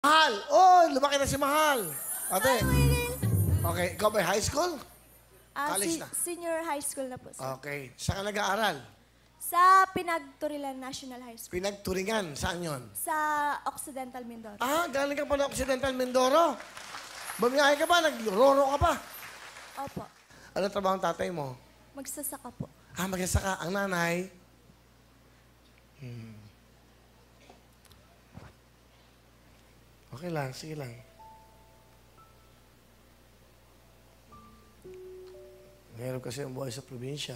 Mahal! Oh, lumaki na si Mahal. Ate. Okay, ikaw ba high school? College na. Senior high school na po, sir. Okay. Saan ka nag-aaral? Sa Pinagturilan National High School. Pinagturingan. Saan yon? Sa Occidental Mindoro. Ah, galing ka pala Occidental Mindoro. Bumiyahe ka ba? Nagroro ka pa? Opo. Ano trabaho ang tatay mo? Magsasaka po. Ah, magsasaka. Ang nanay? Okay lang, sige lang. Meron kasi ang buhay sa probinsya.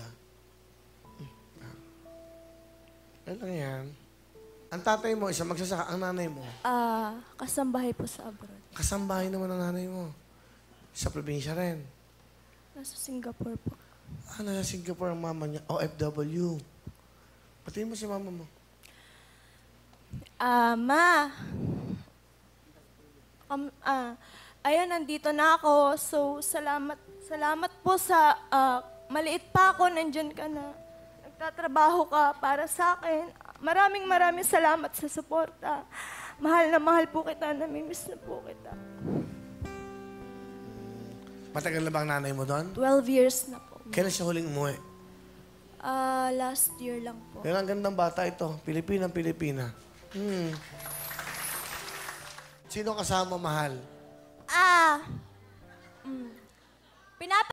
Ano lang yan? Ang tatay mo, isa magsasaka. Ang nanay mo? Kasambahay po sa abroad. Kasambahay naman ang nanay mo. Sa probinsya rin. Nasa Singapore po. Ah, nasa Singapore ang mama niya. OFW. Patingin mo si mama mo. Ma. Ayun, nandito na ako. So, salamat po sa maliit pa ako, nandyan ka na. Nagtatrabaho ka para sa akin. Maraming salamat sa suporta. Mahal na mahal po kita, namimiss na po kita. Matagal na ba ang nanay mo doon? 12 years na po. Kailan siya huling umuwi? Last year lang po. Yan ang gandang bata ito. Pilipina. Sino kasama mahal? Pinapa